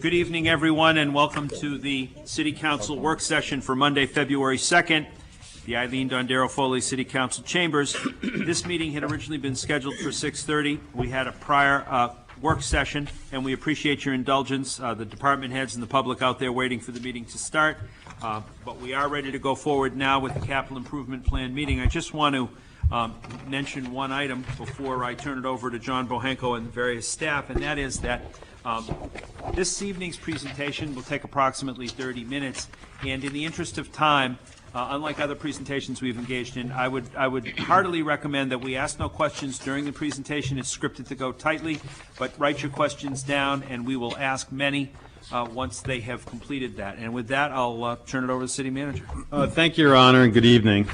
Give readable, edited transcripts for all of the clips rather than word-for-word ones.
Good evening, everyone, and welcome to the City Council work session for Monday, February 2nd, the Eileen Dondero Foley City Council Chambers. This meeting had originally been scheduled for 6:30. We had a prior work session, and we appreciate your indulgence, the department heads and the public out there waiting for the meeting to start. But we are ready to go forward now with the Capital Improvement Plan meeting. I just want to mention one item before I turn it over to John Bohenko and the various staff, and that is that this evening's presentation will take approximately 30 minutes, and in the interest of time, unlike other presentations we've engaged in, I would heartily recommend that we ask no questions during the presentation. It's scripted to go tightly, but write your questions down, and we will ask many once they have completed that. And with that, I'll turn it over to the City Manager. Thank you, Your Honor, and good evening.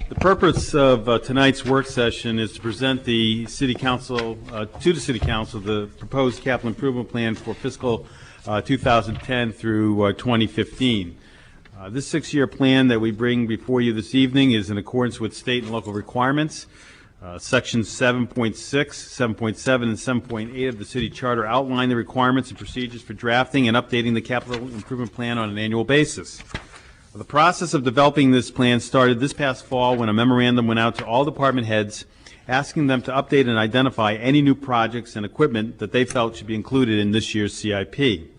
The purpose of tonight's work session is to present the City Council, the proposed capital improvement plan for fiscal 2010 through 2015. This 6-year plan that we bring before you this evening is in accordance with state and local requirements. Sections 7.6, 7.7, and 7.8 of the City Charter outline the requirements and procedures for drafting and updating the capital improvement plan on an annual basis. The process of developing this plan started this past fall when a memorandum went out to all department heads asking them to update and identify any new projects and equipment that they felt should be included in this year's CIP.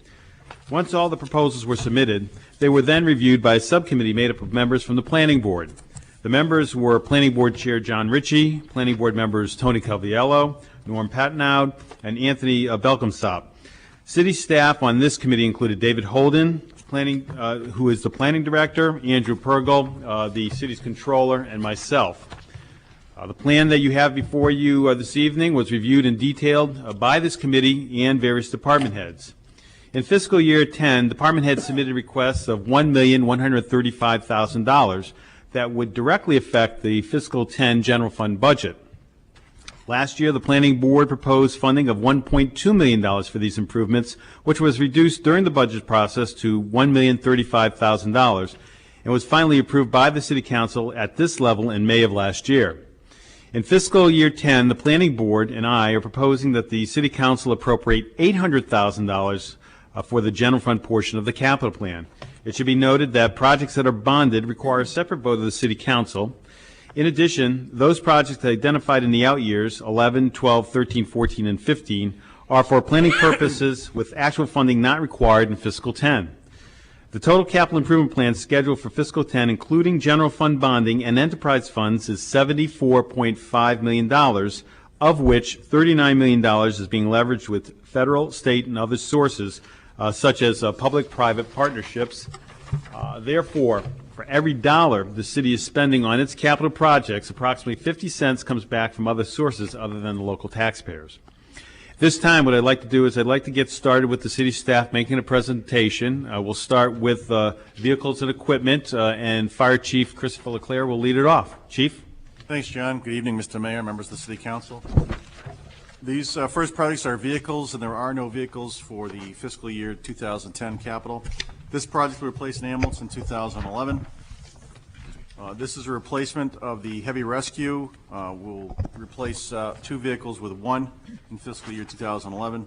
Once all the proposals were submitted, they were then reviewed by a subcommittee made up of members from the Planning Board. The members were Planning Board Chair John Ritchie, Planning Board members Tony Calviello, Norm Patnaud, and Anthony Belkamsop. City staff on this committee included David Holden, who is the Planning Director, Andrew Pergel, the City's Controller, and myself. The plan that you have before you this evening was reviewed and detailed by this committee and various department heads. In fiscal year 10, department heads submitted requests of $1,135,000 that would directly affect the fiscal 10 general fund budget. Last year, the Planning Board proposed funding of $1.2 million for these improvements, which was reduced during the budget process to $1,035,000 and was finally approved by the City Council at this level in May of last year. In fiscal year 10, the Planning Board and I are proposing that the City Council appropriate $800,000 for the general fund portion of the capital plan. It should be noted that projects that are bonded require a separate vote of the City Council. In addition, those projects identified in the out years, 11, 12, 13, 14, and 15, are for planning purposes with actual funding not required in fiscal 10. The total capital improvement plan scheduled for fiscal 10, including general fund bonding and enterprise funds, is $74.5 million, of which $39 million is being leveraged with federal, state, and other sources, such as public-private partnerships. Therefore, for every dollar the city is spending on its capital projects, approximately 50 cents comes back from other sources other than the local taxpayers. This time, what I'd like to do is I'd like to get started with the city staff making a presentation. We'll start with vehicles and equipment, and Fire Chief Christopher LeClaire will lead it off. Chief? Thanks, John. Good evening, Mr. Mayor, members of the City Council. These first projects are vehicles, and there are no vehicles for the fiscal year 2010 capital. This project will replace an ambulance in 2011. This is a replacement of the heavy rescue. We'll replace 2 vehicles with 1 in fiscal year 2011.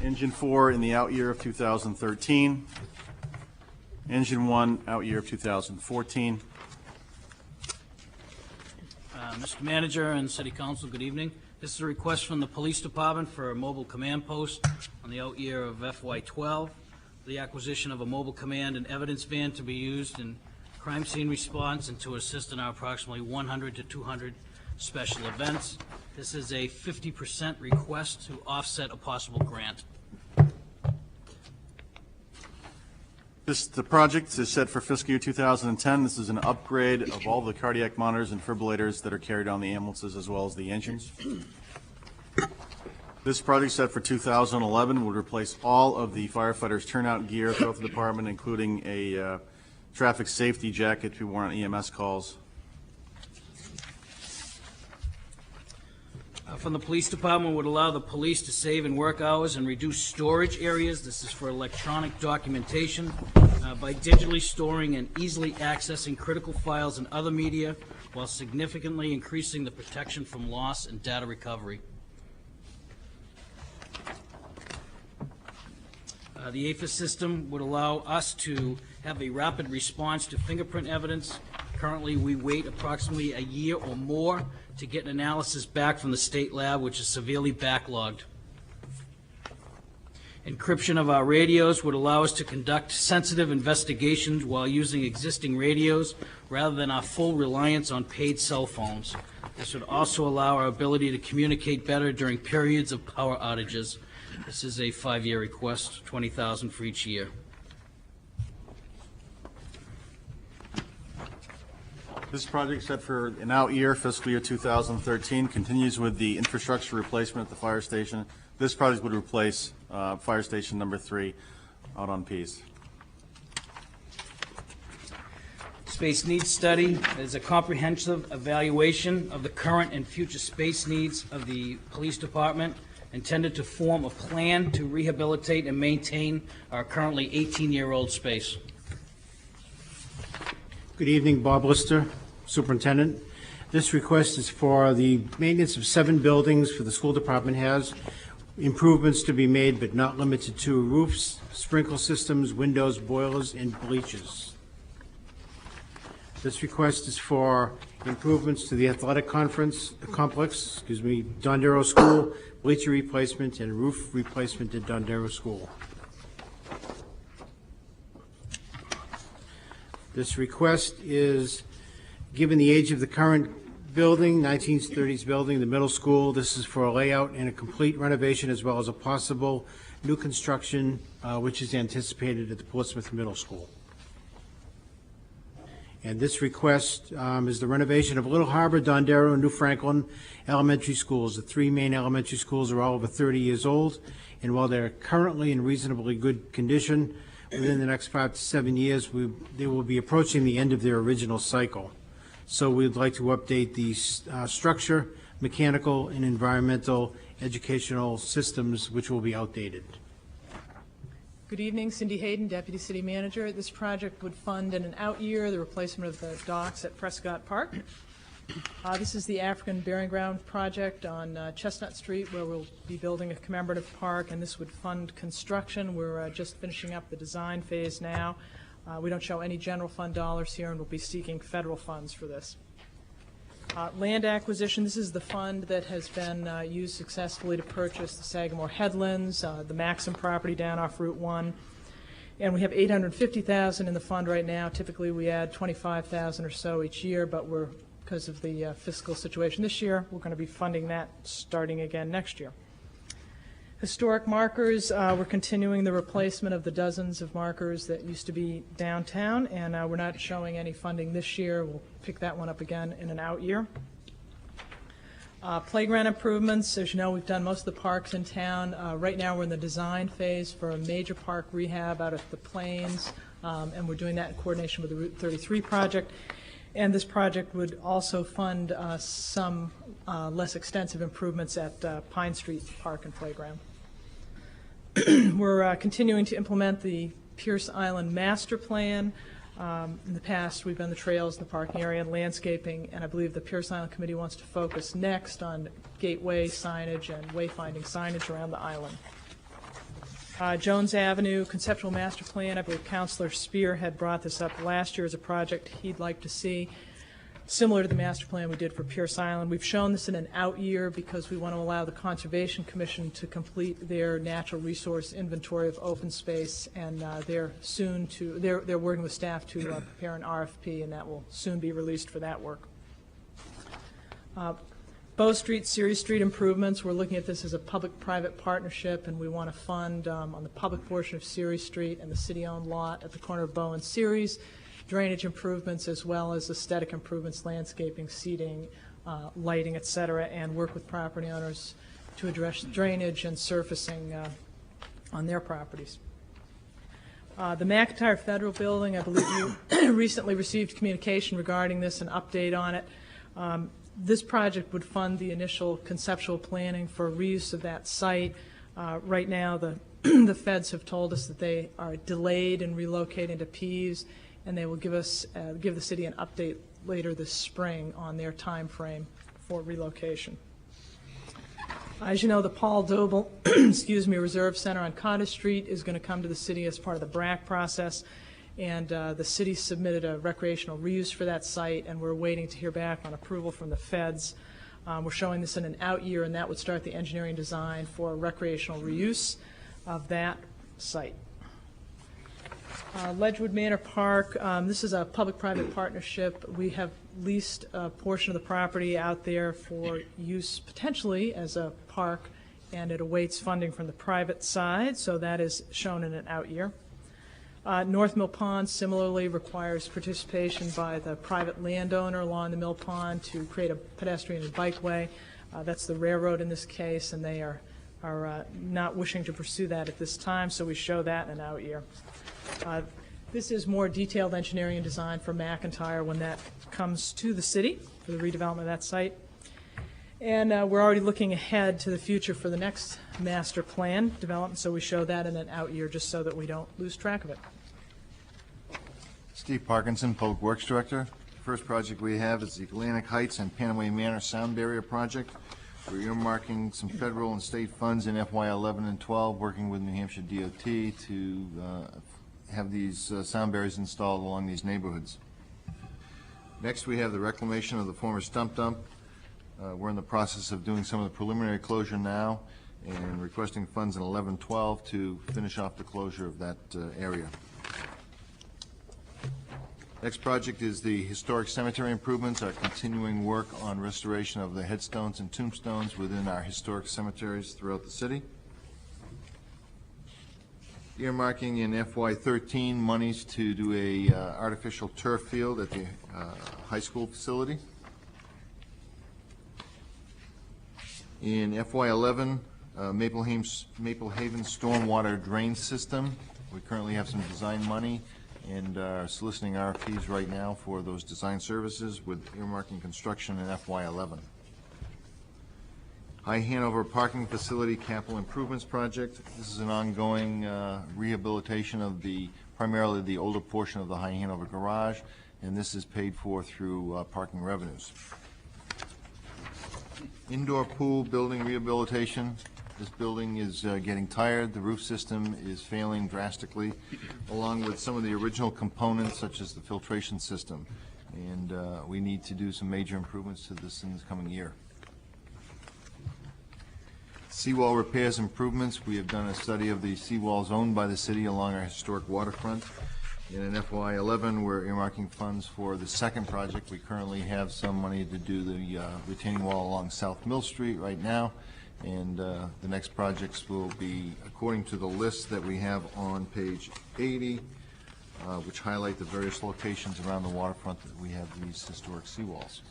Engine 4 in the out year of 2013. Engine 1 out year of 2014. Mr. Manager and City Council, good evening. This is a request from the Police Department for a mobile command post on the out year of FY12. The acquisition of a mobile command and evidence van to be used in crime scene response and to assist in our approximately 100 to 200 special events. This is a 50% request to offset a possible grant. The project is set for fiscal year 2010. This is an upgrade of all the cardiac monitors and defibrillators that are carried on the ambulances as well as the engines. This project set for 2011 would replace all of the firefighters' turnout gear throughout the department, including a traffic safety jacket to be worn on EMS calls. From the Police Department would allow the police to save in work hours and reduce storage areas. This is for electronic documentation by digitally storing and easily accessing critical files and other media while significantly increasing the protection from loss and data recovery. The APHIS system would allow us to have a rapid response to fingerprint evidence. Currently, we wait approximately a year or more to get an analysis back from the state lab, which is severely backlogged. Encryption of our radios would allow us to conduct sensitive investigations while using existing radios rather than our full reliance on paid cell phones. This would also allow our ability to communicate better during periods of power outages. This is a 5-year request, $20,000 for each year. This project set for an out year, fiscal year 2013, continues with the infrastructure replacement at the fire station. This project would replace fire station number 3 out on Pease. Space needs study is a comprehensive evaluation of the current and future space needs of the police department, intended to form a plan to rehabilitate and maintain our currently 18-year-old space. Good evening, Bob Lister, Superintendent. This request is for the maintenance of 7 buildings for the school department has improvements to be made but not limited to roofs, sprinkler systems, windows, boilers, and bleachers. This request is for improvements to the athletic complex, Dondero School, bleacher replacement, and roof replacement at Dondero School. This request is, given the age of the current building, 1930s building, the middle school, this is for a layout and a complete renovation as well as a possible new construction, which is anticipated at the Portsmouth Middle School. And this request is the renovation of Little Harbor, Dondero, and New Franklin elementary schools. The 3 main elementary schools are all over 30 years old, and while they're currently in reasonably good condition, within the next 5 to 7 years, they will be approaching the end of their original cycle. So we'd like to update the structure, mechanical, and environmental educational systems, which will be outdated. Good evening, Cindy Hayden, Deputy City Manager. This project would fund in an out year the replacement of the docks at Prescott Park. This is the African Burying Ground project on Chestnut Street, where we'll be building a commemorative park, and this would fund construction. We're just finishing up the design phase now. We don't show any general fund dollars here, and we'll be seeking federal funds for this. Land acquisition, this is the fund that has been used successfully to purchase the Sagamore Headlands, the Maxim property down off Route 1. And we have $850,000 in the fund right now. Typically, we add $25,000 or so each year, but because of the fiscal situation this year, we're going to be funding that starting again next year. Historic markers, we're continuing the replacement of the dozens of markers that used to be downtown, and we're not showing any funding this year. We'll pick that one up again in an out year. Playground improvements, as you know, we've done most of the parks in town. Right now we're in the design phase for a major park rehab out at the Plains, and we're doing that in coordination with the Route 33 project. And this project would also fund some less extensive improvements at Pine Street Park and Playground. We're continuing to implement the Pierce Island Master Plan. In the past, we've done the trails, the parking area, and landscaping, and I believe the Pierce Island Committee wants to focus next on gateway signage and wayfinding signage around the island. Jones Avenue Conceptual Master Plan, I believe Councilor Spear had brought this up last year as a project he'd like to see. Similar to the master plan we did for Pierce Island. We've shown this in an out year because we want to allow the Conservation Commission to complete their natural resource inventory of open space, and they're working with staff to prepare an RFP, and that will soon be released for that work. Bow Street, Ceres Street improvements, we're looking at this as a public-private partnership, and we want to fund on the public portion of Ceres Street and the city-owned lot at the corner of Bow and Ceres, drainage improvements as well as aesthetic improvements, landscaping, seating, lighting, et cetera, and work with property owners to address drainage and surfacing on their properties. The McIntyre Federal Building, I believe you recently received communication regarding this, an update on it. This project would fund the initial conceptual planning for reuse of that site. Right now, the feds have told us that they are delayed in relocating to Pease, and they will give the city an update later this spring on their time frame for relocation. As you know, the Paul Doble, Reserve Center on Cottage Street is going to come to the city as part of the BRAC process, and the city submitted a recreational reuse for that site, and we're waiting to hear back on approval from the feds. We're showing this in an out year, and that would start the engineering design for recreational reuse of that site. Ledgewood Manor Park, this is a public-private partnership. We have leased a portion of the property out there for use potentially as a park, and it awaits funding from the private side, so that is shown in an out year. North Mill Pond similarly requires participation by the private landowner along the Mill Pond to create a pedestrian and bikeway. That's the railroad in this case, and they are not wishing to pursue that at this time, so we show that in an out year. This is more detailed engineering and design for McIntyre when that comes to the city for the redevelopment of that site. And we're already looking ahead to the future for the next master plan development, so we show that in an out year just so that we don't lose track of it. Steve Parkinson, Public Works Director. The first project we have is the Atlantic Heights and Panaway Manor Sound Barrier Project. We're earmarking some federal and state funds in FY11 and 12, working with New Hampshire DOT to have these sound barriers installed along these neighborhoods. Next, we have the reclamation of the former stump dump. We're in the process of doing some of the preliminary closure now and requesting funds in 11-12 to finish off the closure of that area. Next project is the historic cemetery improvements, our continuing work on restoration of the headstones and tombstones within our historic cemeteries throughout the city. Earmarking in FY13 monies to do a artificial turf field at the high school facility. In FY11, Maple Haven stormwater drain system. We currently have some design money and are soliciting RFPs right now for those design services with earmarking construction in FY11. High Hanover Parking Facility Capital Improvements Project. This is an ongoing rehabilitation of primarily the older portion of the High Hanover garage, and this is paid for through parking revenues. Indoor pool building rehabilitation. This building is getting tired. The roof system is failing drastically, along with some of the original components, such as the filtration system. And we need to do some major improvements to this in this coming year. Seawall repairs improvements. We have done a study of the seawalls owned by the city along our historic waterfront. In FY11, we're earmarking funds for the second project. We currently have some money to do the retaining wall along South Mill Street right now. And the next projects will be according to the list that we have on page 80, which highlight the various locations around the waterfront that we have these historic seawalls.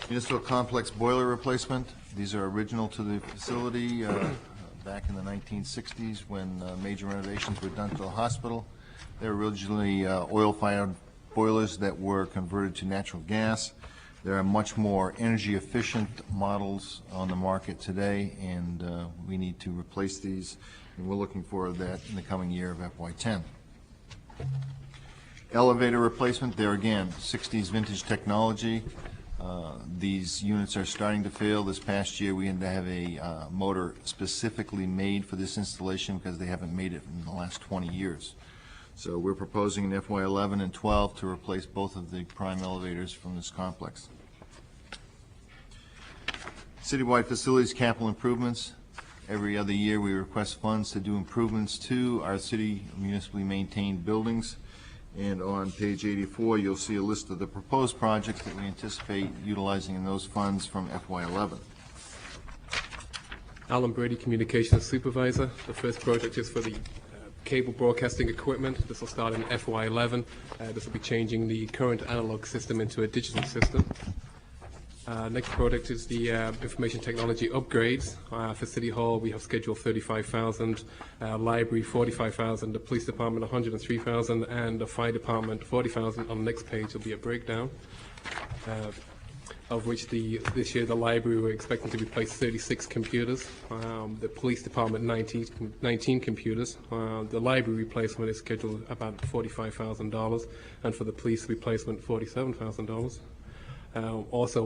Municipal complex boiler replacement. These are original to the facility back in the 1960s when major renovations were done to the hospital. They were originally oil-fired boilers that were converted to natural gas. There are much more energy-efficient models on the market today, and we need to replace these, and we're looking for that in the coming year of FY10. Elevator replacement, there again, 60s vintage technology. These units are starting to fail. This past year we had to have a motor specifically made for this installation because they haven't made it in the last 20 years. So we're proposing in FY11 and 12 to replace both of the prime elevators from this complex. Citywide facilities capital improvements. Every other year we request funds to do improvements to our city municipally maintained buildings. And on page 84, you'll see a list of the proposed projects that we anticipate utilizing in those funds from FY11. Alan Brady, Communications Supervisor. The first project is for the cable broadcasting equipment. This will start in FY11. This will be changing the current analog system into a digital system. Next project is the information technology upgrades. For City Hall, we have scheduled $35,000, library $45,000, the police department $103,000, and the fire department $40,000. On the next page will be a breakdown, of which this year the library we're expecting to replace 36 computers, the police department 19 computers. The library replacement is scheduled about $45,000, and for the police replacement $47,000. Also,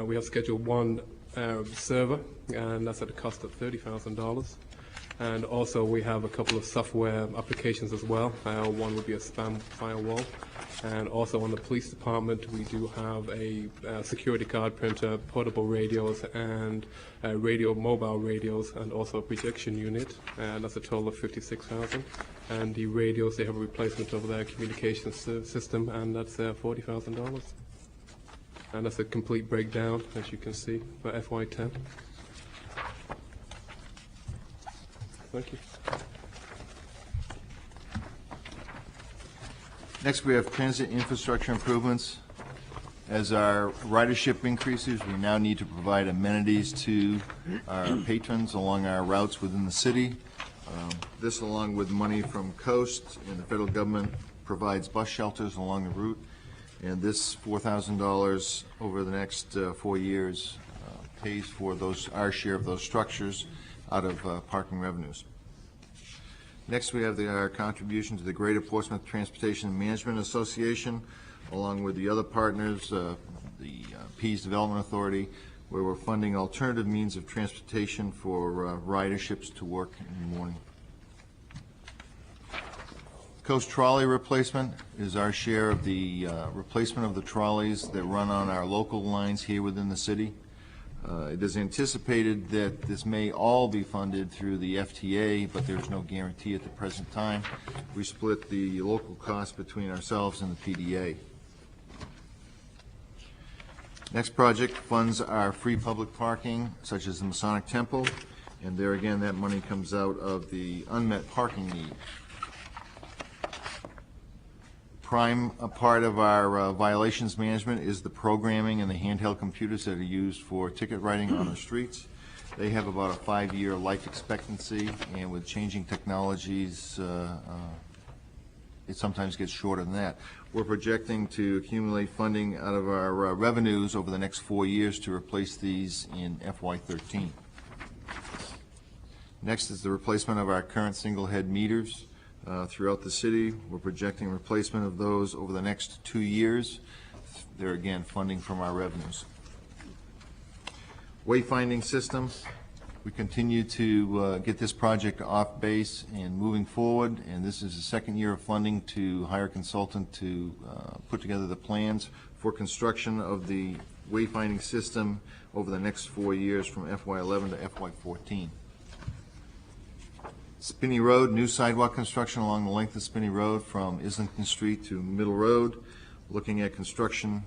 we have scheduled one server, and that's at a cost of $30,000. And also we have a couple of software applications as well. One would be a spam firewall. And also on the police department, we do have a security card printer, portable radios, and mobile radios, and also a projection unit. And that's a total of $56,000. And the radios, they have a replacement of their communications system, and that's $40,000. And that's a complete breakdown, as you can see, for FY10. Thank you. Next, we have transit infrastructure improvements. As our ridership increases, we now need to provide amenities to our patrons along our routes within the city. This, along with money from Coast and the federal government, provides bus shelters along the route. And this $4,000 over the next 4 years pays for our share of those structures out of parking revenues. Next, we have our contribution to the Greater Portsmouth Transportation Management Association, along with the other partners, the Pease Development Authority, where we're funding alternative means of transportation for riderships to work in the morning. Coast trolley replacement is our share of the replacement of the trolleys that run on our local lines here within the city. It is anticipated that this may all be funded through the FTA, but there's no guarantee at the present time. We split the local cost between ourselves and the PDA. Next project funds our free public parking, such as the Masonic Temple, and there again, that money comes out of the unmet parking need. Prime part of our violations management is the programming and the handheld computers that are used for ticket writing on the streets. They have about a 5-year life expectancy, and with changing technologies, it sometimes gets shorter than that. We're projecting to accumulate funding out of our revenues over the next 4 years to replace these in FY13. Next is the replacement of our current single-head meters. Throughout the city, we're projecting replacement of those over the next 2 years. They're again funding from our revenues. Wayfinding system, we continue to get this project off base and moving forward, and this is the second year of funding to hire a consultant to put together the plans for construction of the wayfinding system over the next 4 years from FY11 to FY14. Spinney Road, new sidewalk construction along the length of Spinney Road from Islington Street to Middle Road. Looking at construction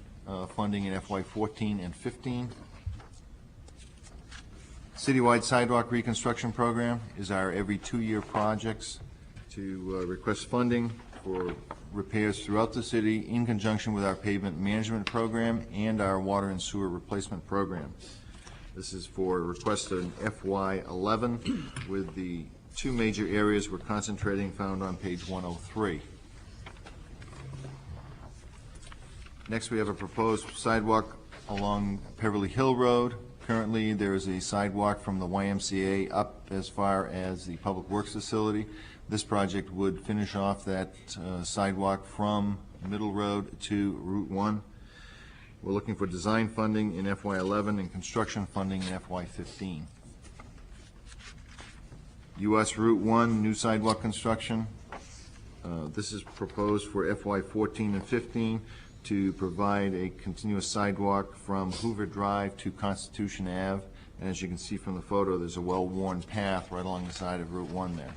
funding in FY14 and 15. Citywide sidewalk reconstruction program is our every 2-year projects to request funding for repairs throughout the city in conjunction with our pavement management program and our water and sewer replacement program. This is for request in FY11 with the 2 major areas we're concentrating found on page 103. Next, we have a proposed sidewalk along Beverly Hill Road. Currently, there is a sidewalk from the YMCA up as far as the Public Works facility. This project would finish off that sidewalk from Middle Road to Route 1. We're looking for design funding in FY11 and construction funding in FY15. US Route 1, new sidewalk construction. This is proposed for FY14 and 15 to provide a continuous sidewalk from Hoover Drive to Constitution Ave. And as you can see from the photo, there's a well-worn path right along the side of Route 1 there.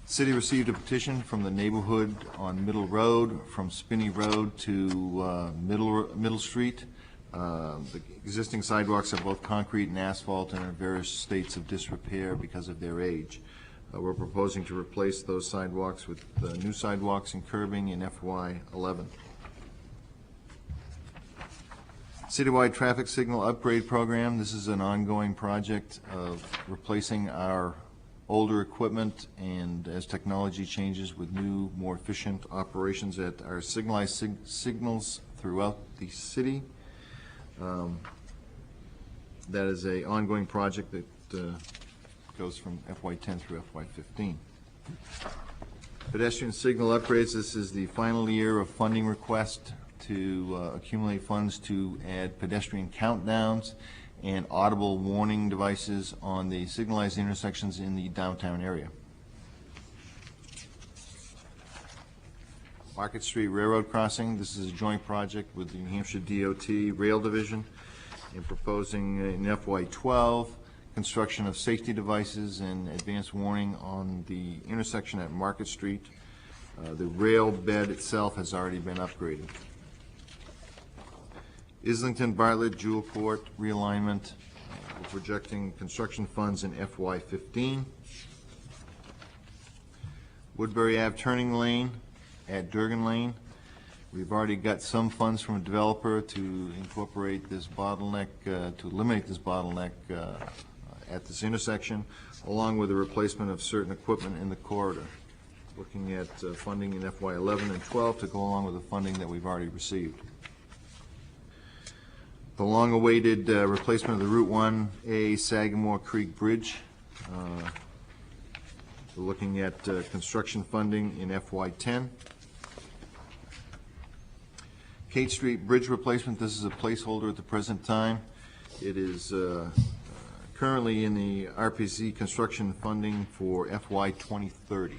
City received a petition from the neighborhood on Middle Road, from Spinney Road to Middle Street. The existing sidewalks are both concrete and asphalt and are in various states of disrepair because of their age. We're proposing to replace those sidewalks with new sidewalks and curbing in FY11. Citywide traffic signal upgrade program. This is an ongoing project of replacing our older equipment, and as technology changes with new, more efficient operations at our signalized signals throughout the city. That is an ongoing project that goes from FY10 through FY15. Pedestrian signal upgrades, this is the final year of funding request to accumulate funds to add pedestrian countdowns and audible warning devices on the signalized intersections in the downtown area. Market Street Railroad Crossing, this is a joint project with the New Hampshire DOT Rail Division in proposing in FY12 construction of safety devices and advanced warning on the intersection at Market Street. The rail bed itself has already been upgraded. Islington Bartlett Jewel Court realignment, we're projecting construction funds in FY15. Woodbury Ave Turning Lane at Durgan Lane, we've already got some funds from a developer to incorporate this bottleneck, to eliminate this bottleneck at this intersection, along with the replacement of certain equipment in the corridor. Looking at funding in FY11 and 12 to go along with the funding that we've already received. The long-awaited replacement of the Route 1A Sagamore Creek Bridge. We're looking at construction funding in FY10. Kate Street Bridge replacement, this is a placeholder at the present time. It is currently in the RPC construction funding for FY 2030.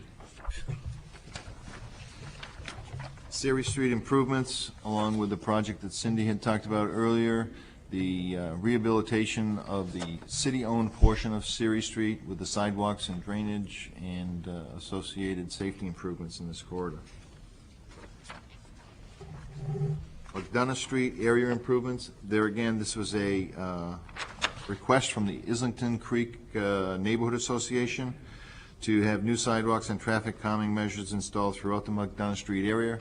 Ceres Street improvements, along with the project that Cindy had talked about earlier, the rehabilitation of the city-owned portion of Ceres Street with the sidewalks and drainage and associated safety improvements in this corridor. McDonough Street area improvements, there again, this was a request from the Islington Creek Neighborhood Association to have new sidewalks and traffic calming measures installed throughout the McDonough Street area.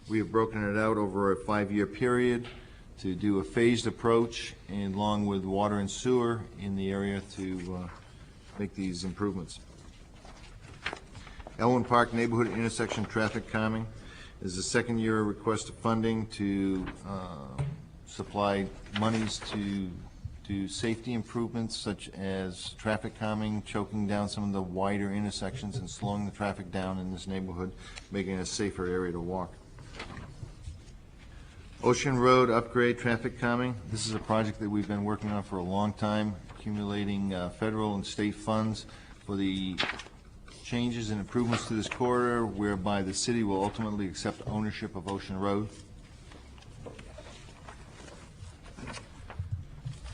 We have broken it out over a 5-year period to do a phased approach, and along with water and sewer in the area to make these improvements. Elwyn Park Neighborhood Intersection Traffic Calming is the second year request of funding to supply monies to do safety improvements such as traffic calming, choking down some of the wider intersections and slowing the traffic down in this neighborhood, making it a safer area to walk. Ocean Road upgrade traffic calming. This is a project that we've been working on for a long time, accumulating federal and state funds for the changes and improvements to this corridor, whereby the city will ultimately accept ownership of Ocean Road.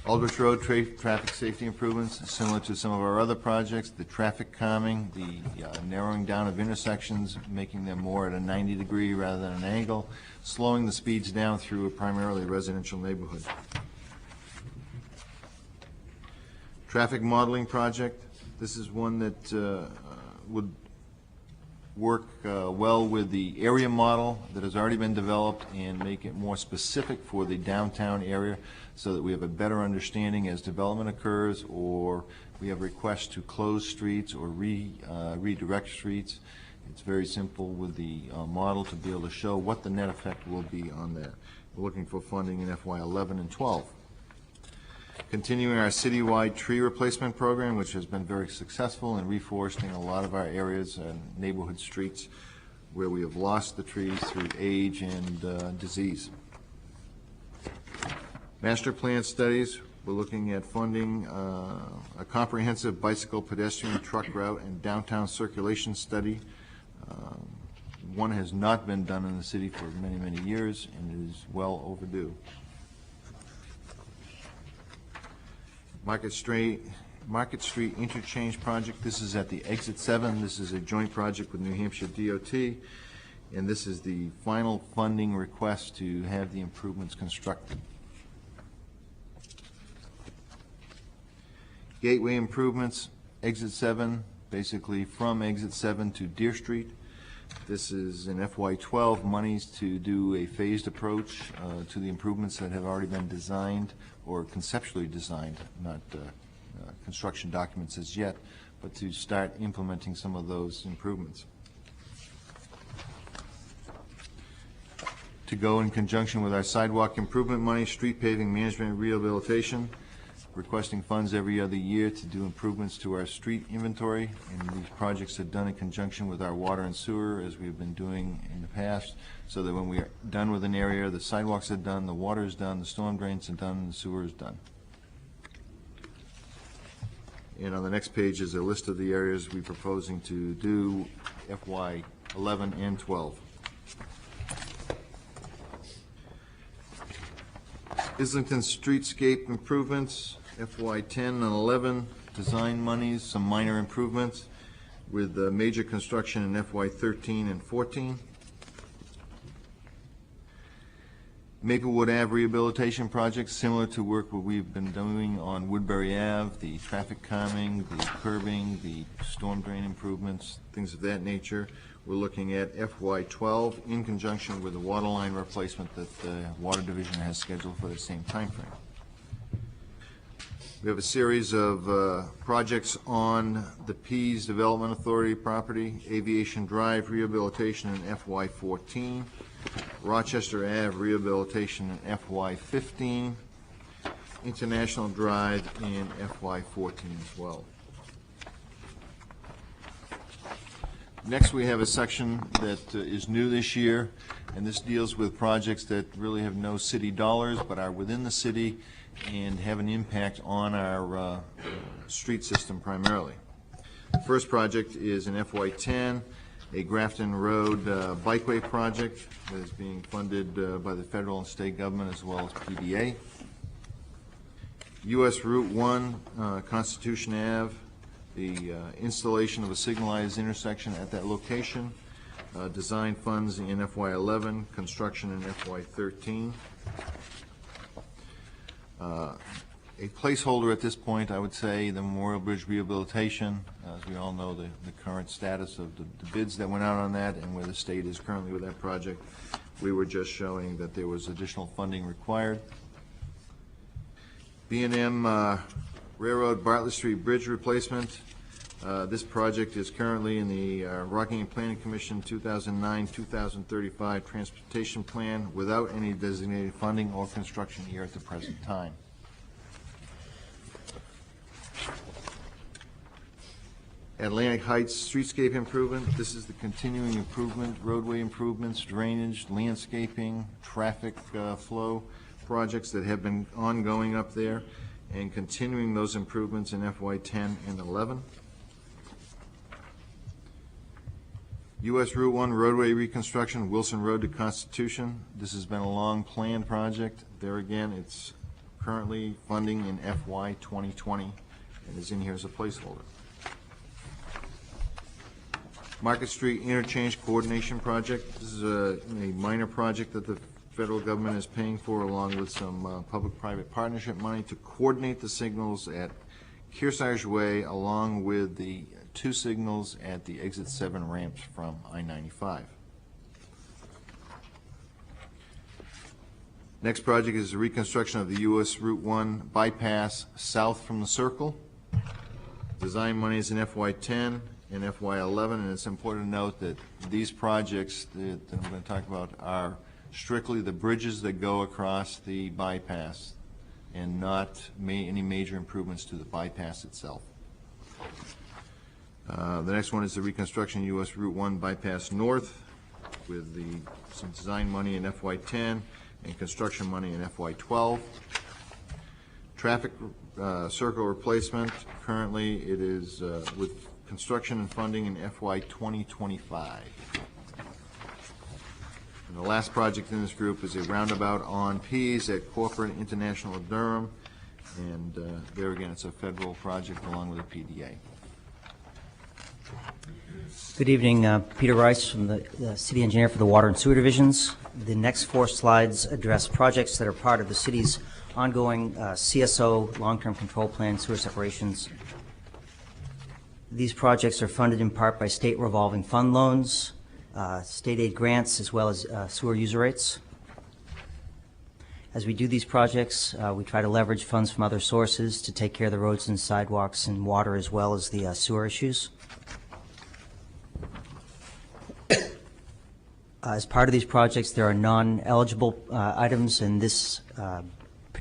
Aldrich Road traffic safety improvements, similar to some of our other projects, the traffic calming, the narrowing down of intersections, making them more at a 90-degree rather than an angle, slowing the speeds down through a primarily residential neighborhood. Traffic modeling project, this is one that would work well with the area model that has already been developed and make it more specific for the downtown area so that we have a better understanding as development occurs or we have requests to close streets or redirect streets. It's very simple with the model to be able to show what the net effect will be on that. We're looking for funding in FY11 and 12. Continuing our citywide tree replacement program, which has been very successful in reforesting a lot of our areas and neighborhood streets where we have lost the trees through age and disease. Master plan studies, we're looking at funding a comprehensive bicycle, pedestrian, truck route, and downtown circulation study. One has not been done in the city for many, many years and is well overdue. Market Street Interchange Project. This is at the Exit 7. This is a joint project with New Hampshire DOT, and this is the final funding request to have the improvements constructed. Gateway improvements, Exit 7, basically from Exit 7 to Deer Street. This is in FY12 monies to do a phased approach to the improvements that have already been designed or conceptually designed, not construction documents as yet, but to start implementing some of those improvements. To go in conjunction with our sidewalk improvement money, street paving management and rehabilitation, requesting funds every other year to do improvements to our street inventory, and these projects are done in conjunction with our water and sewer, as we've been doing in the past, so that when we are done with an area, the sidewalks are done, the water is done, the storm drains are done, and the sewer is done. And on the next page is a list of the areas we're proposing to do FY 11 and 12. Islington streetscape improvements, FY 10 and 11, design monies, some minor improvements, with major construction in FY 13 and 14. Maplewood Ave rehabilitation projects, similar to work what we've been doing on Woodbury Ave, the traffic calming, the curbing, the storm drain improvements, things of that nature. We're looking at FY 12 in conjunction with the water line replacement that the Water Division has scheduled for the same time frame. We have a series of projects on the Pease Development Authority property, Aviation Drive rehabilitation in FY 14, Rochester Ave rehabilitation in FY 15, International Drive in FY 14 as well. Next, we have a section that is new this year, and this deals with projects that really have no city dollars but are within the city and have an impact on our street system primarily. The first project is in FY 10, a Grafton Road bikeway project that is being funded by the federal and state government as well as PDA. US Route 1, Constitution Ave, the installation of a signalized intersection at that location, design funds in FY 11, construction in FY 13. A placeholder at this point, I would say, the Memorial Bridge rehabilitation. As we all know, the current status of the bids that went out on that and where the state is currently with that project. We were just showing that there was additional funding required. B&M Railroad Bartlett Street Bridge replacement. This project is currently in the Rockingham Planning Commission 2009-2035 Transportation Plan without any designated funding or construction here at the present time. Atlantic Heights streetscape improvement. This is the continuing improvement, roadway improvements, drainage, landscaping, traffic flow projects that have been ongoing up there, and continuing those improvements in FY 10 and 11. US Route 1 roadway reconstruction, Wilson Road to Constitution. This has been a long planned project. There again, it's currently funding in FY 2020 and is in here as a placeholder. Market Street Interchange Coordination Project. This is a minor project that the federal government is paying for, along with some public-private partnership money to coordinate the signals at Kearsarge Way, along with the 2 signals at the exit 7 ramps from I-95. Next project is the reconstruction of the US Route 1 bypass south from the circle. Design money is in FY 10 and FY 11, and it's important to note that these projects that I'm going to talk about are strictly the bridges that go across the bypass and not any major improvements to the bypass itself. The next one is the reconstruction US Route 1 bypass north with some design money in FY 10 and construction money in FY 12. Traffic circle replacement, currently it is with construction and funding in FY 2025. And the last project in this group is a roundabout on Pease at Corporate International of Durham, and there again it's a federal project along with a PDA. Good evening, Peter Rice from the City Engineer for the Water and Sewer Divisions. The next 4 slides address projects that are part of the city's ongoing CSO long-term control plan sewer separations. These projects are funded in part by state revolving fund loans, state aid grants, as well as sewer user rates. As we do these projects, we try to leverage funds from other sources to take care of the roads and sidewalks and water, as well as the sewer issues. As part of these projects, there are non-eligible items, and this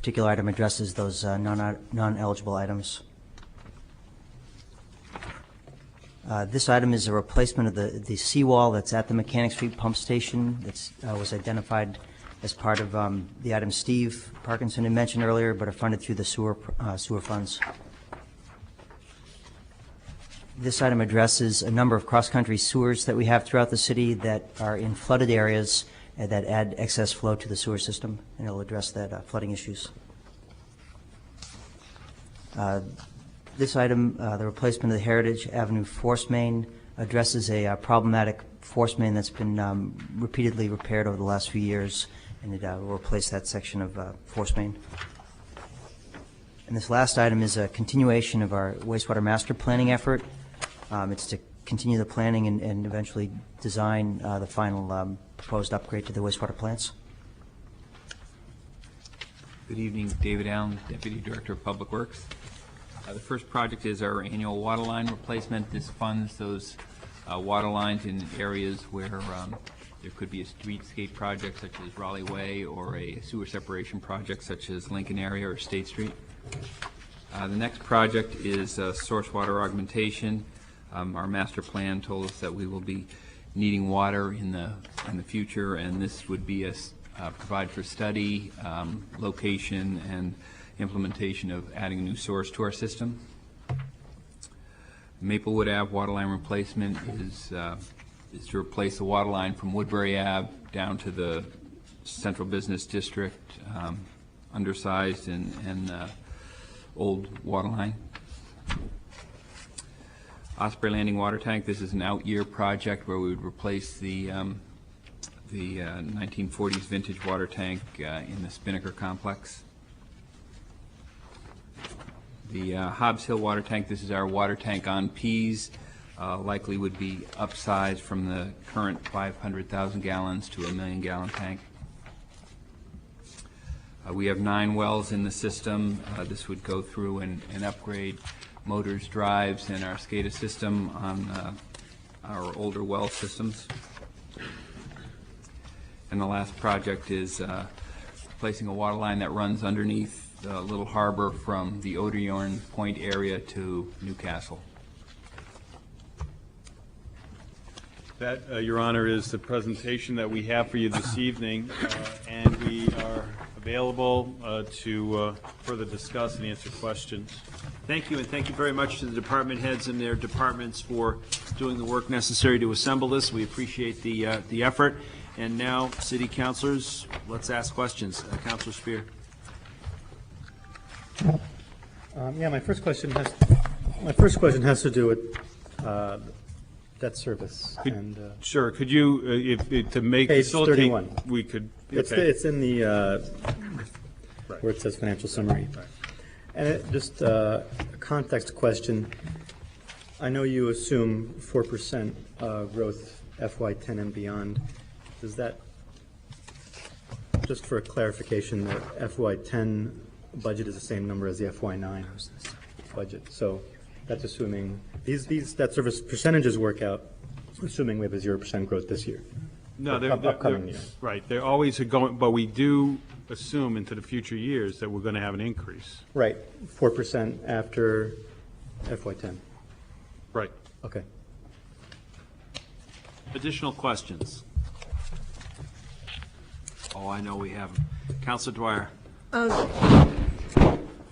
particular item addresses those non-eligible items. This item is a replacement of the seawall that's at the Mechanic Street pump station that was identified as part of the item Steve Parkinson had mentioned earlier, but are funded through the sewer funds. This item addresses a number of cross-country sewers that we have throughout the city that are in flooded areas that add excess flow to the sewer system, and it'll address that flooding issues. This item, the replacement of the Heritage Avenue force main, addresses a problematic force main that's been repeatedly repaired over the last few years, and it will replace that section of force main. And this last item is a continuation of our wastewater master planning effort. It's to continue the planning and eventually design the final proposed upgrade to the wastewater plants. Good evening, David Allen, Deputy Director of Public Works. The first project is our annual water line replacement. This funds those water lines in areas where there could be a streetscape project such as Raleigh Way or a sewer separation project such as Lincoln area or State Street. The next project is source water augmentation. Our master plan told us that we will be needing water in the future, and this would be provide for study, location, and implementation of adding a new source to our system. Maplewood Ave water line replacement is to replace the water line from Woodbury Ave down to the Central Business District, undersized and old water line. Osprey Landing water tank, this is an out-year project where we would replace the 1940s vintage water tank in the Spinnaker complex. The Hobbs Hill water tank, this is our water tank on Pease, likely would be upsized from the current 500,000 gallons to a 1 million gallon tank. We have 9 wells in the system. This would go through and upgrade motors, drives, and our SCADA system on our older well systems. And the last project is replacing a water line that runs underneath the Little Harbor from the Odeorn Point area to Newcastle. That, Your Honor, is the presentation that we have for you this evening, and we are available to further discuss and answer questions. Thank you, and thank you very much to the department heads and their departments for doing the work necessary to assemble this. We appreciate the effort. And now, city councilors, let's ask questions. Councilor Spear. Yeah, my first question has to do with debt service. Sure. Could you, to make Page facilitate, 31. we could. It's in the where it says financial summary. Right. And just a context question. I know you assume 4% growth FY10 and beyond. Does that, just for a clarification, the FY10 budget is the same number as the FY9 budget? So that's assuming these debt service percentages work out, assuming we have a 0% growth this year. No, upcoming year. Right. They're always going, but we do assume into the future years that we're going to have an increase. Right, 4% after FY10. Right. Okay. Additional questions? Oh, I know we have them. Councilor Dwyer.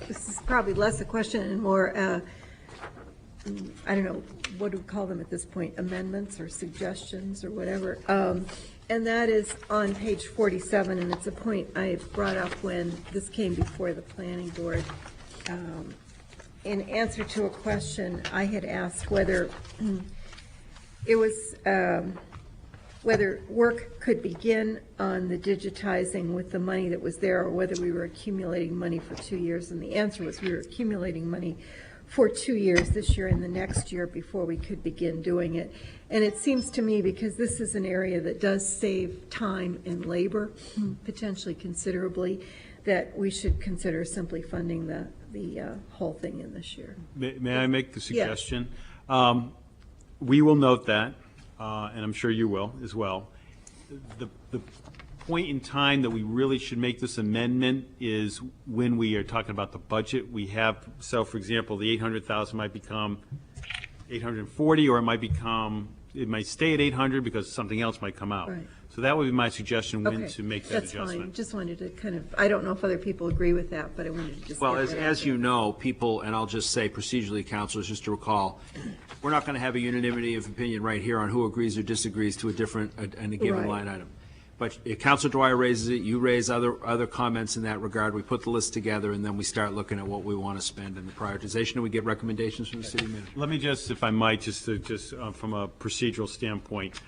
This is probably less a question and more, I don't know, what do we call them at this point, amendments or suggestions or whatever. And that is on page 47, and it's a point I brought up when this came before the planning board. In answer to a question, I had asked whether it was, whether work could begin on the digitizing with the money that was there, or whether we were accumulating money for 2 years. And the answer was we were accumulating money for 2 years, this year and the next year, before we could begin doing it. And it seems to me, because this is an area that does save time and labor, potentially considerably, that we should consider simply funding the whole thing in this year. May I make the suggestion? Yes. We will note that, and I'm sure you will as well. The point in time that we really should make this amendment is when we are talking about the budget. We have, so for example, the 800,000 might become 840, or it might stay at 800 because something else might come out. Right. So that would be my suggestion when Okay, to make that that's adjustment. fine. Just wanted to kind of, I don't know if other people agree with that, but I wanted to just. Well, get that out as there. you know, people, and I'll just say procedurally, councilors, just to recall, we're not going to have a unanimity of opinion right here on who agrees or disagrees to a given Right. line item. But if Councilor Dwyer raises it, you raise other comments in that regard, we put the list together, and then we start looking at what we want to spend in the prioritization, and we get recommendations from the city manager. Let me just, if I might, just from a procedural standpoint,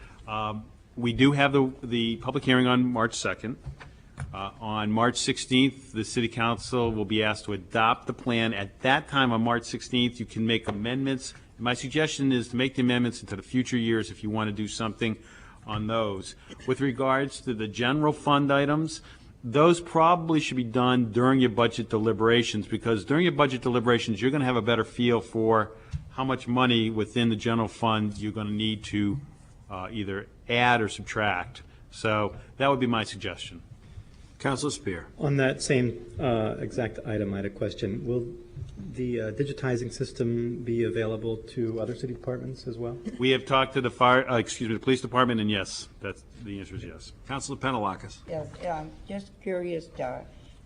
we do have the public hearing on March 2nd. On March 16th, the city council will be asked to adopt the plan. At that time, on March 16th, you can make amendments. My suggestion is to make the amendments into the future years if you want to do something on those. With regards to the general fund items, those probably should be done during your budget deliberations, because during your budget deliberations, you're going to have a better feel for how much money within the general fund you're going to need to either add or subtract. So that would be my suggestion. Councilor Spear. On that same exact item, I had a question. Will the digitizing system be available to other city departments as well? We have talked to the the police department, and yes, that's, the answer is yes. Councilor Penelakis. Yes, I'm just curious,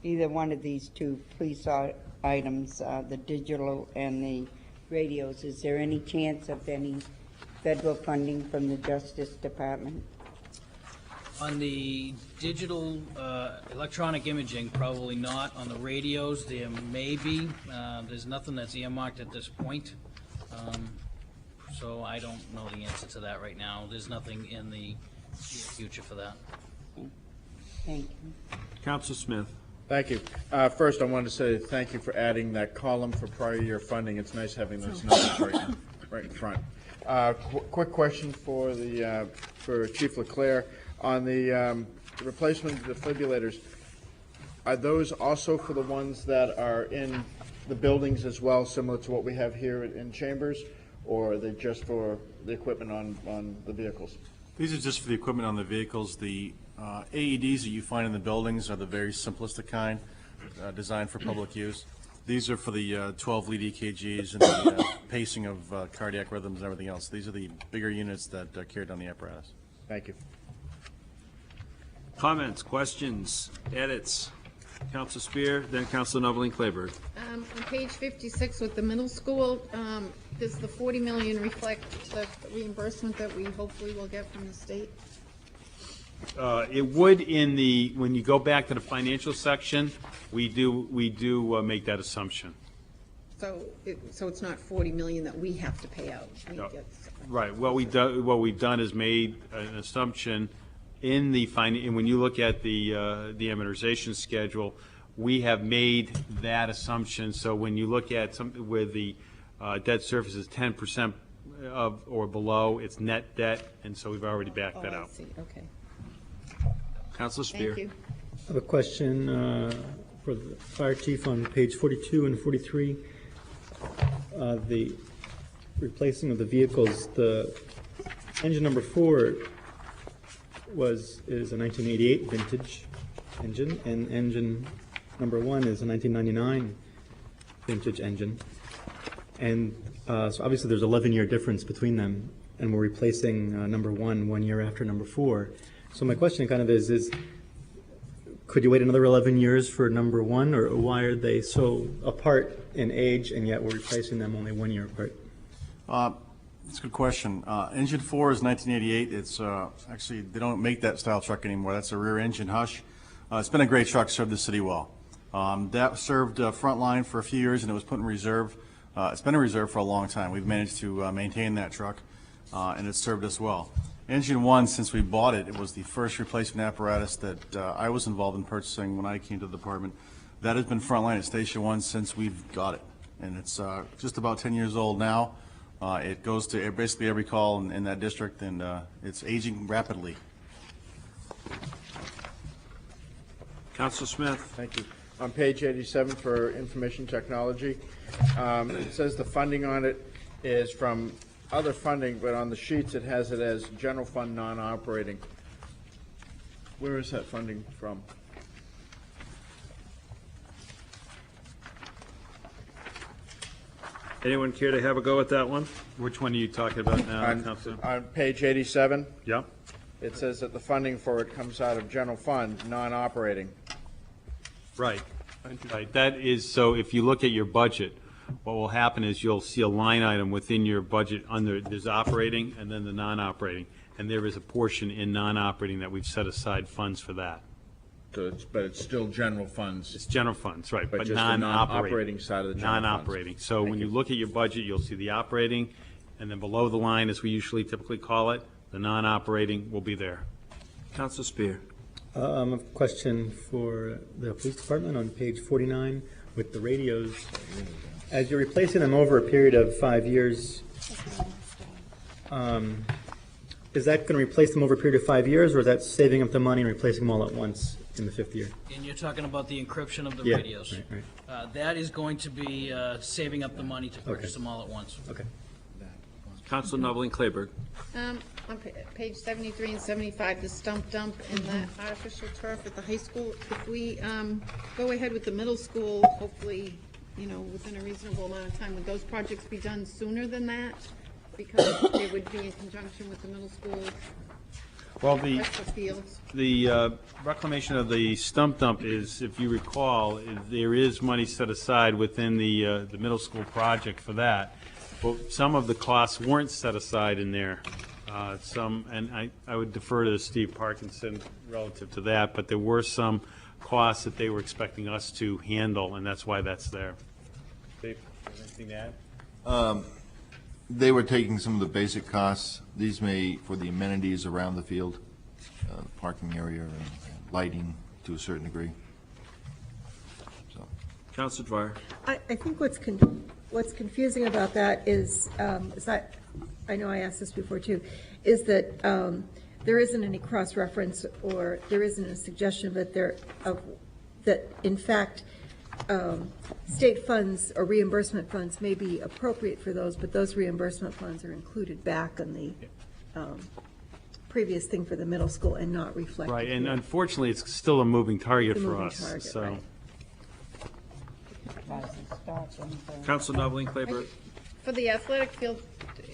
either one of these two police items, the digital and the radios, is there any chance of any federal funding from the Justice Department? On the digital electronic imaging, probably not. On the radios, there may be. There's nothing that's earmarked at this point. So I don't know the answer to that right now. There's nothing in the near future for that. Thank you. Councilor Smith. Thank you. First, I wanted to say thank you for adding that column for prior year funding. It's nice having those numbers right in front. Quick question for Chief Leclerc. On the replacement defibrillators, are those also for the ones that are in the buildings as well, similar to what we have here in Chambers, or are they just for the equipment on the vehicles? These are just for the equipment on the vehicles. The AEDs that you find in the buildings are the very simplistic kind, designed for public use. These are for the 12 lead EKGs and the pacing of cardiac rhythms and everything else. These are the bigger units that carry down the apparatus. Thank you. Comments, questions, edits? Councilor Spear, then Councilor Noveline Claiborne. On page 56 with the middle school, does the 40 million reflect the reimbursement that we hopefully will get from the state? It would when you go back to the financial section, we do make that assumption. So it's not 40 million that we have to pay out. No. Right. What we've done is made an assumption in the and when you look at the amortization schedule, we have made that assumption. So when you look at something where the debt service is 10% of or below, it's net debt, and so we've already backed that out. I see. Okay. Councilor Spear. Thank you. I have a question for the fire chief on page 42 and 43. The replacing of the vehicles, the engine number 4 is a 1988 vintage engine, and engine number 1 is a 1999 vintage engine. And so obviously there's 11-year difference between them, and we're replacing number 1 year after number 4. So my question kind of is could you wait another 11 years for number 1, or why are they so apart in age, and yet we're replacing them only 1 year apart? That's a good question. Engine 4 is 1988. It's actually, they don't make that style truck anymore. That's a rear engine Hush. It's been a great truck, served the city well. That served Frontline for a few years, and it was put in reserve. It's been in reserve for a long time. We've managed to maintain that truck, and it's served us well. Engine 1, since we bought it, it was the first replacement apparatus that I was involved in purchasing when I came to the department. That has been Frontline at Station 1 since we've got it, and it's just about 10 years old now. It goes to basically every call in that district, and it's aging rapidly. Councilor Smith. Thank you. On page 87 for information technology, it says the funding on it is from other funding, but on the sheets it has it as general fund non-operating. Where is that funding from? Anyone care to have a go at that one? Which one are you talking about now, On Counselor? on page 87, Yeah. it says that the funding for it comes out of general fund, non-operating. Right. Right. That is, so if you look at your budget, what will happen is you'll see a line item within your budget under, there's operating and then the non-operating. And there is a portion in non-operating that we've set aside funds for that. So but it's still general funds. It's general funds, right, But but just the non-operating. non-operating side of the general funds. Non-operating. So when you look at your budget, you'll see the operating, and then below the line, as we usually typically call it, the non-operating will be there. Council Spear. A question for the police department on page 49 with the radios. As you're replacing them over a period of 5 years, is that going to replace them over a period of 5 years, or is that saving up the money and replacing them all at once in the 5th year? And you're talking about the encryption of the Yeah, radios. right. That is going to be saving up the money to purchase them all at once. Okay. Council Noveline Claiberg. On page 73 and 75, the stump dump and the artificial turf at the high school, if we go ahead with the middle school, hopefully, within a reasonable amount of time, would those projects be done sooner than that? Because they would be in conjunction with the middle school, Well, rest of fields. the reclamation of the stump dump is, if you recall, there is money set aside within the middle school project for that. But some of the costs weren't set aside in there. And I would defer to Steve Parkinson relative to that, but there were some costs that they were expecting us to handle, and that's why that's there. Dave, anything to add? They were taking some of the basic costs. These may, for the amenities around the field, parking area and lighting to a certain degree. So. Council Dwyer. I think what's confusing about that is I know I asked this before too, is that there isn't any cross-reference or there isn't a suggestion that in fact state funds or reimbursement funds may be appropriate for those, but those reimbursement funds are included back in the previous thing for the middle school and not reflected. Right, and here. unfortunately, it's still a moving target It's a for moving us, target, so. right. Council Noveline Claiberg. For the athletic field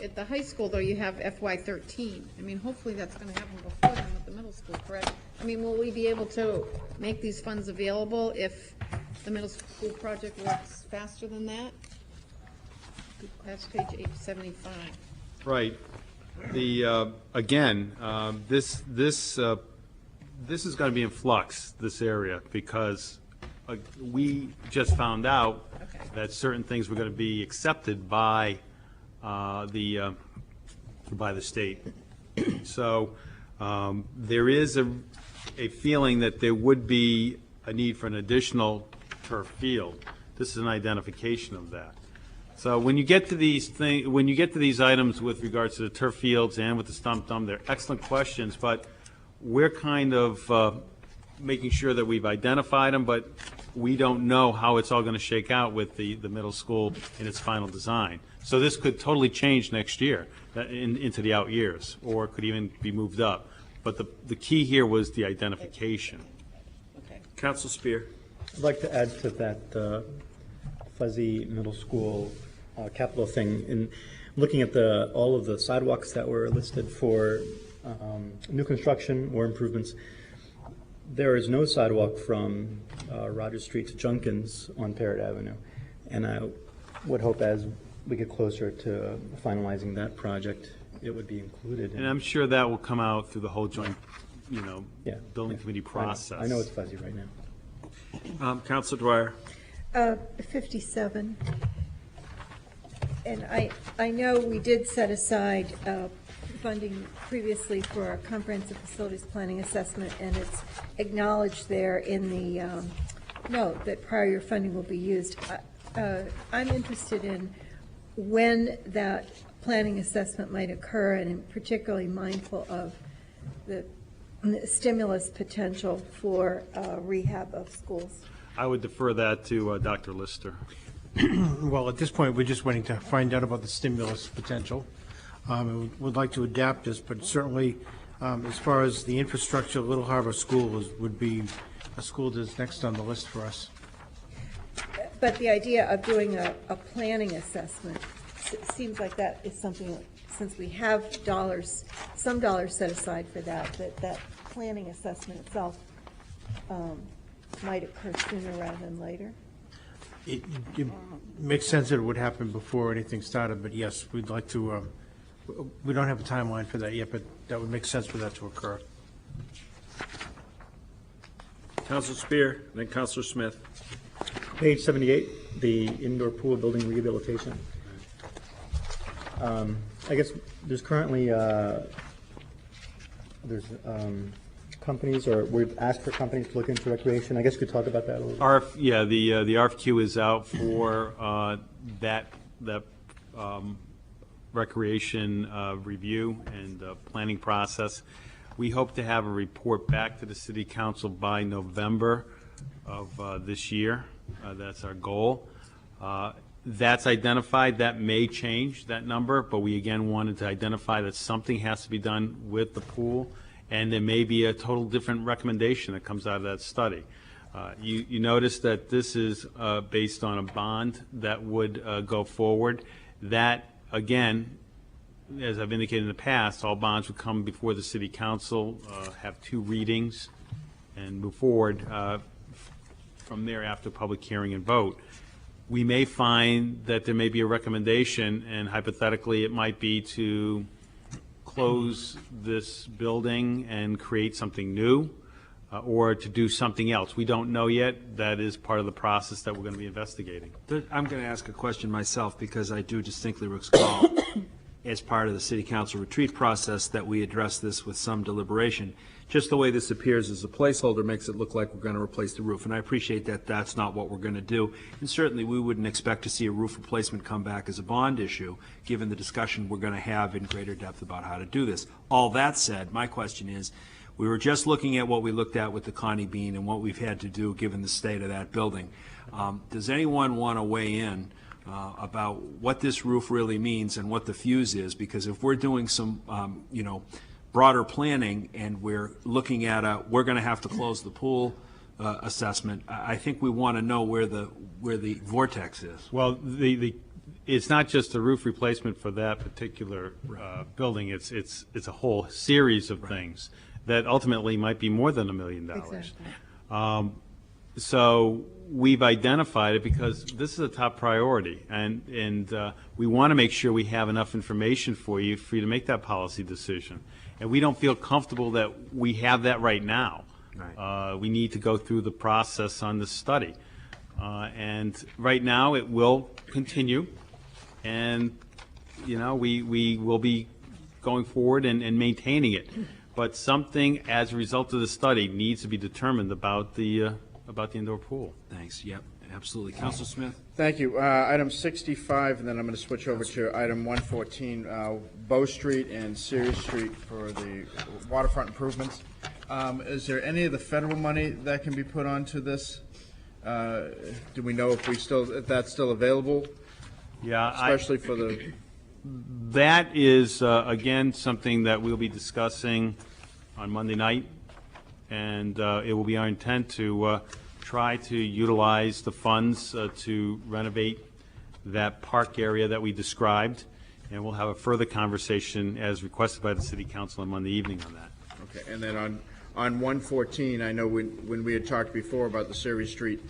at the high school, though, you have FY13. I mean, hopefully that's going to happen before then with the middle school, correct? I mean, will we be able to make these funds available if the middle school project works faster than that? That's page 875. Right. The, again, this is going to be in flux, this area, because we just found out that certain things were going to be accepted by the state. So there is a feeling that there would be a need for an additional turf field. This is an identification of that. So when you get to these items with regards to the turf fields and with the stump dump, they're excellent questions, but we're kind of making sure that we've identified them, but we don't know how it's all going to shake out with the middle school in its final design. So this could totally change next year into the out years, or it could even be moved up. But the key here was the identification. Council Spear. I'd like to add to that fuzzy middle school capital thing. In looking at all of the sidewalks that were listed for new construction or improvements, there is no sidewalk from Rogers Street to Junkins on Parrott Avenue. And I would hope as we get closer to finalizing that project, it would be included. And I'm sure that will come out through the whole joint, Yeah. building committee process. I know it's fuzzy right now. Council Dwyer. 57. And I know we did set aside funding previously for our comprehensive facilities planning assessment, and it's acknowledged there in the note that prior year funding will be used. I'm interested in when that planning assessment might occur, and I'm particularly mindful of the stimulus potential for rehab of schools. I would defer that to Dr. Lister. Well, at this point, we're just waiting to find out about the stimulus potential. We would like to adapt this, but certainly As far as the infrastructure, Little Harbor School would be a school that's next on the list for us. But the idea of doing a planning assessment, seems like that is something, since we have some dollars set aside for that planning assessment itself might occur sooner rather than later. It makes sense that it would happen before anything started, but yes, we'd like to, we don't have a timeline for that yet, but that would make sense for that to occur. Councilor Spear, then Councilor Smith. Page 78, the indoor pool building rehabilitation. I guess there's currently, companies, or we've asked for companies to look into recreation. I guess you could talk about that a little bit. Yeah, the RFQ is out for that recreation review and planning process. We hope to have a report back to the City Council by November of this year. That's our goal. That's identified. That may change, that number, but we again wanted to identify that something has to be done with the pool, and there may be a total different recommendation that comes out of that study. You notice that this is based on a bond that would go forward. That, again, as I've indicated in the past, all bonds would come before the City Council, have 2 readings, and move forward from there after public hearing and vote. We may find that there may be a recommendation, and hypothetically, it might be to close this building and create something new, or to do something else. We don't know yet. That is part of the process that we're going to be investigating. I'm going to ask a question myself, because I do distinctly recall, as part of the City Council retreat process, that we address this with some deliberation. Just the way this appears as a placeholder makes it look like we're going to replace the roof, and I appreciate that that's not what we're going to do. And certainly, we wouldn't expect to see a roof replacement come back as a bond issue, given the discussion we're going to have in greater depth about how to do this. All that said, my question is, we were just looking at what we looked at with the Connie Bean and what we've had to do given the state of that building. Does anyone want to weigh in about what this roof really means and what the fuse is? Because if we're doing some, broader planning and we're looking at we're going to have to close the pool assessment, I think we want to know where the vortex is. Well, it's not just a roof replacement for that particular building. It's a whole series of things that ultimately might be more than $1 million. Exactly. So we've identified it because this is a top priority, and we want to make sure we have enough information for you to make that policy decision. And we don't feel comfortable that we have that right now. Right. We need to go through the process on this study. And right now it will continue, and we will be going forward and maintaining it. But something as a result of the study needs to be determined about the indoor pool. Thanks. Yep, absolutely. Councilor Smith? Thank you. Item 65, and then I'm going to switch over to item 114, Bow Street and Series Street for the waterfront improvements. Is there any of the federal money that can be put onto this? Do we know if that's still available? Yeah, especially for the. That is again something that we'll be discussing on Monday night, and it will be our intent to try to utilize the funds to renovate that park area that we described, and we'll have a further conversation as requested by the City Council on Monday evening on that. Okay, and then on 114, I know when we had talked before about the Series Street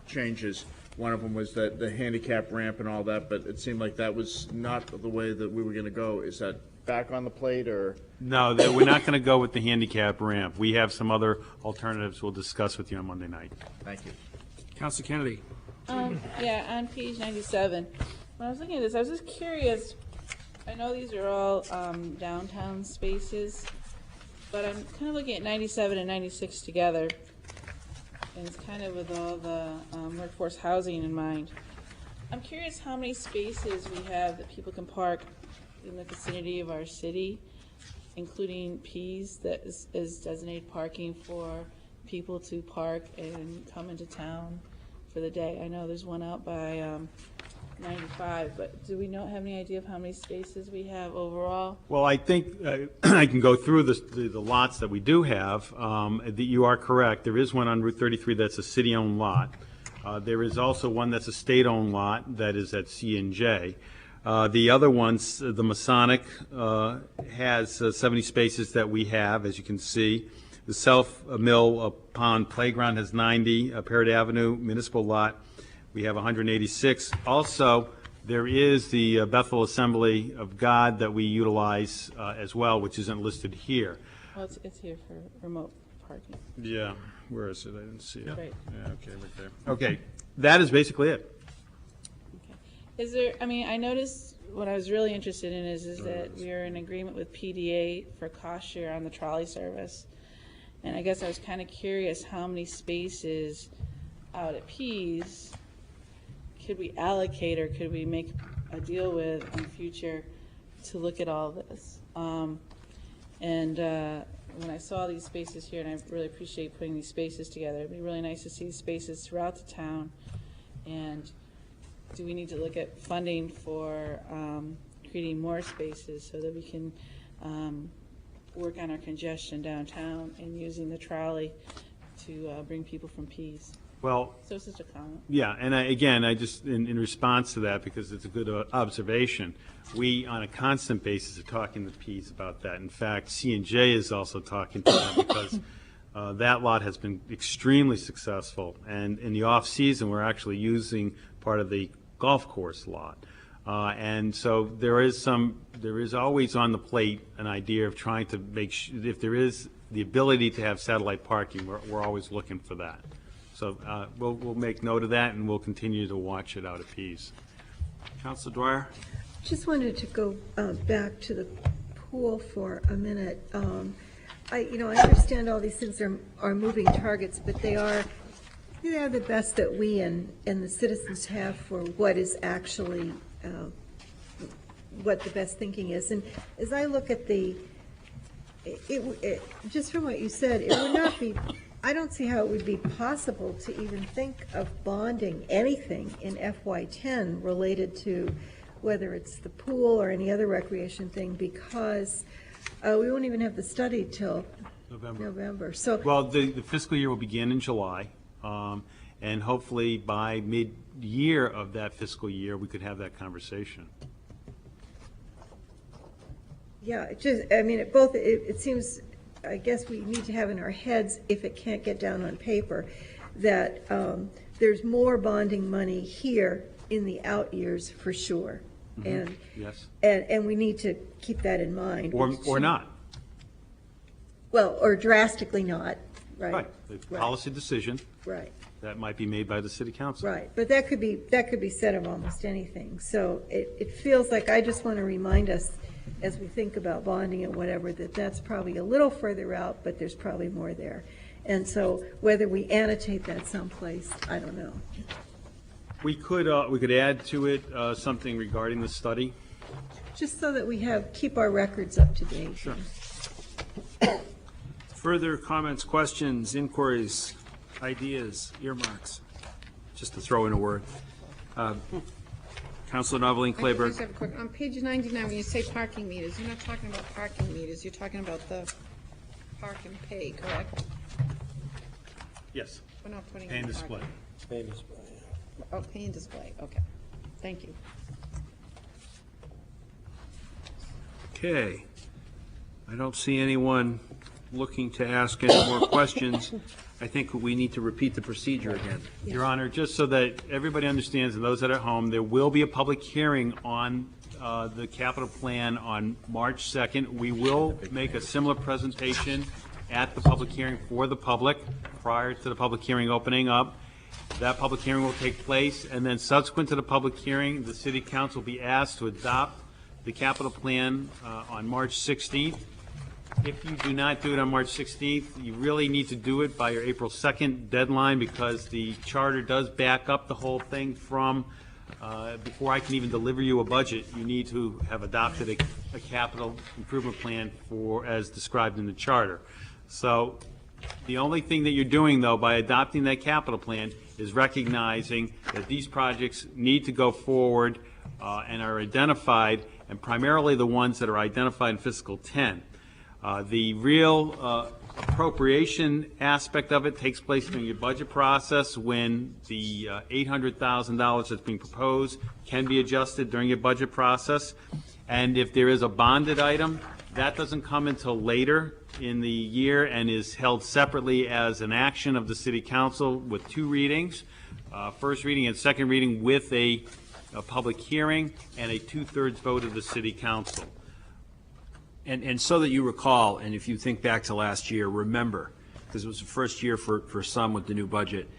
changes, one of them was that the handicap ramp and all that, but it seemed like that was not the way that we were going to go. Is that back on the plate, or? No, we're not going to go with the handicap ramp. We have some other alternatives we'll discuss with you on Monday night. Thank you. Councilor Kennedy. Yeah, on page 97. When I was looking at this, I was just curious. I know these are all downtown spaces, but I'm kind of looking at 97 and 96 together. And it's kind of with all the workforce housing in mind. I'm curious how many spaces we have that people can park in the vicinity of our city, including P's that is designated parking for people to park and come into town for the day. I know there's one out by 95, but do we have any idea of how many spaces we have overall? Well, I think I can go through the lots that we do have. You are correct. There is one on Route 33 that's a city-owned lot. There is also one that's a state-owned lot that is at C&J. The other ones, the Masonic has 70 spaces that we have, as you can see. The South Mill Pond Playground has 90. Parrott Avenue Municipal Lot, we have 186. Also, there is the Bethel Assembly of God that we utilize as well, which isn't listed here. Well, it's here for remote parking. Yeah, where is it? I didn't see it. Right. Yeah, okay, right there. Okay, that is basically it. Is there, I mean, I noticed what I was really interested in is that we are in agreement with PDA for cost share on the trolley service. And I guess I was kind of curious how many spaces out at Pease could we allocate or could we make a deal with in the future to look at all this. When I saw these spaces here, and I really appreciate putting these spaces together, it'd be really nice to see spaces throughout the town. And do we need to look at funding for creating more spaces so that we can work on our congestion downtown and using the trolley to bring people from Pease? Well, so it's just a comment. Yeah, and I just, in response to that, because it's a good observation, we, on a constant basis, are talking to Pease about that. In fact, C&J is also talking to them because that lot has been extremely successful. And in the off-season, we're actually using part of the golf course lot. And so there is always on the plate an idea of trying to make sure, if there is the ability to have satellite parking, we're always looking for that. So we'll make note of that, and we'll continue to watch it out at Pease. Councilor Dwyer? Just wanted to go back to the pool for a minute. I understand all these things are moving targets, but they are the best that we and the citizens have for what is actually what the best thinking is. And as I look at just from what you said, it would not be. I don't see how it would be possible to even think of bonding anything in FY10 related to whether it's the pool or any other recreation thing, because we won't even have the study till November. So, well, the fiscal year will begin in July, and hopefully by mid-year of that fiscal year, we could have that conversation. Yeah, it seems, I guess we need to have in our heads, if it can't get down on paper, that there's more bonding money here in the out years for sure. Mm-hmm. And yes, and we need to keep that in mind. Or not. Well, or drastically not, right? Right. The policy decision. Right. That might be made by the city council. Right, but that could be said of almost anything. So it feels like I just want to remind us, as we think about bonding and whatever, that's probably a little further out, but there's probably more there. And so whether we annotate that someplace, I don't know. We could add to it something regarding the study. Just so that we keep our records up to date. Sure. Further comments, questions, inquiries, ideas, earmarks? Just to throw in a word. Councilor Noveline Claiborne. I just have a quick, on page 99, when you say parking meters, you're not talking about parking meters, you're talking about the park and pay, correct? Yes. We're not putting pay and display. Pay and display. Oh, pay and display, okay. Thank you. Okay. I don't see anyone looking to ask any more questions. I think we need to repeat the procedure again. Your Honor, just so that everybody understands, and those that are at home, there will be a public hearing on the capital plan on March 2nd. We will make a similar presentation at the public hearing for the public prior to the public hearing opening up. That public hearing will take place, and then subsequent to the public hearing, the City Council will be asked to adopt the capital plan on March 16th. If you do not do it on March 16th, you really need to do it by your April 2nd deadline, because the charter does back up the whole thing from before I can even deliver you a budget. You need to have adopted a capital improvement plan as described in the charter. So the only thing that you're doing, though, by adopting that capital plan is recognizing that these projects need to go forward and are identified, and primarily the ones that are identified in fiscal 10. The real appropriation aspect of it takes place during your budget process when the $800,000 that's being proposed can be adjusted during your budget process. And if there is a bonded item, that doesn't come until later in the year and is held separately as an action of the City Council with 2 readings, first reading and second reading with a public hearing and a 2/3 vote of the City Council. And so that you recall, and if you think back to last year, remember, because it was the first year for some with the new budget,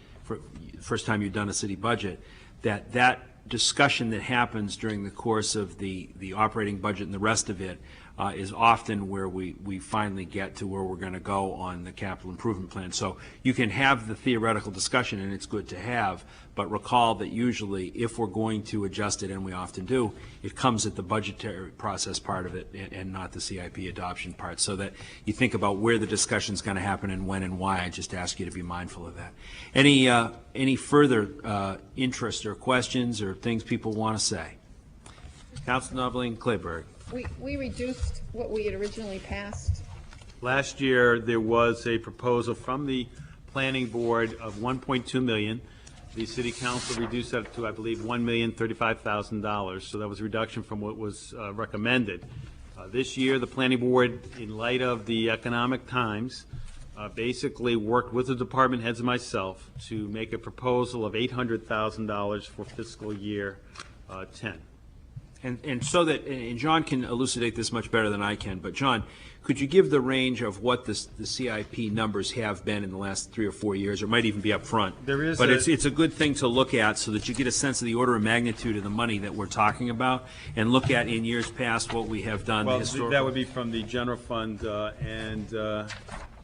first time you've done a city budget, that discussion that happens during the course of the operating budget and the rest of it is often where we finally get to where we're going to go on the capital improvement plan. So you can have the theoretical discussion, and it's good to have, but recall that usually if we're going to adjust it, and we often do, it comes at the budgetary process part of it and not the CIP adoption part, so that you think about where the discussion is going to happen and when and why. I just ask you to be mindful of that. Any further interest or questions or things people want to say? Councilor Noveline Clayburgh. We reduced what we had originally passed. Last year, there was a proposal from the Planning Board of $1.2 million. The City Council reduced that to, I believe, $1,035,000. So that was a reduction from what was recommended. This year, the Planning Board, in light of the economic times, basically worked with the department heads and myself to make a proposal of $800,000 for fiscal year 10. And so that, and John can elucidate this much better than I can, but John, could you give the range of what the CIP numbers have been in the last 3 or 4 years, or it might even be up front? There is, but it's a good thing to look at so that you get a sense of the order of magnitude of the money that we're talking about, and look at in years past what we have done. Well, that would be from the general fund, and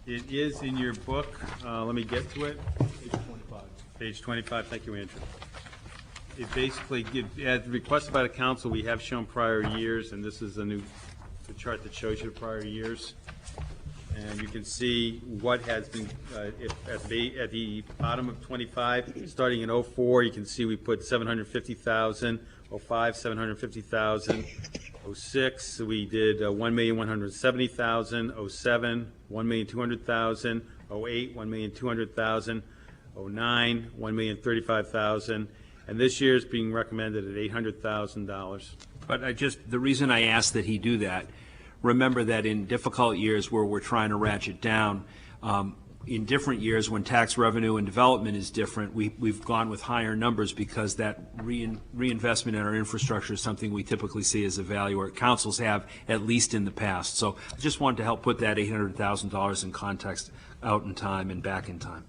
it is in your book. Let me get to it. Page 25. Page 25. Thank you, Andrew. It basically, as requested by the council, we have shown prior years, and this is the chart that shows you the prior years. And you can see what has been, at the bottom of 25, starting in 04, you can see we put 750,000, 05, 750,000, 06, we did 1,170,000, 07, 1,200,000, 08, 1,200,000, 09, 1,035,000. And this year is being recommended at $800,000. But the reason I asked that he do that, remember that in difficult years where we're trying to ratchet down, in different years when tax revenue and development is different, we've gone with higher numbers because that reinvestment in our infrastructure is something we typically see as a value, or councils have, at least in the past. So I just wanted to help put that $800,000 in context, out in time and back in time.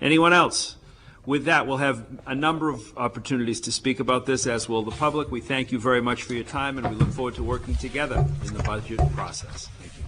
Anyone else? With that, we'll have a number of opportunities to speak about this, as will the public. We thank you very much for your time, and we look forward to working together in the budget process. Thank you.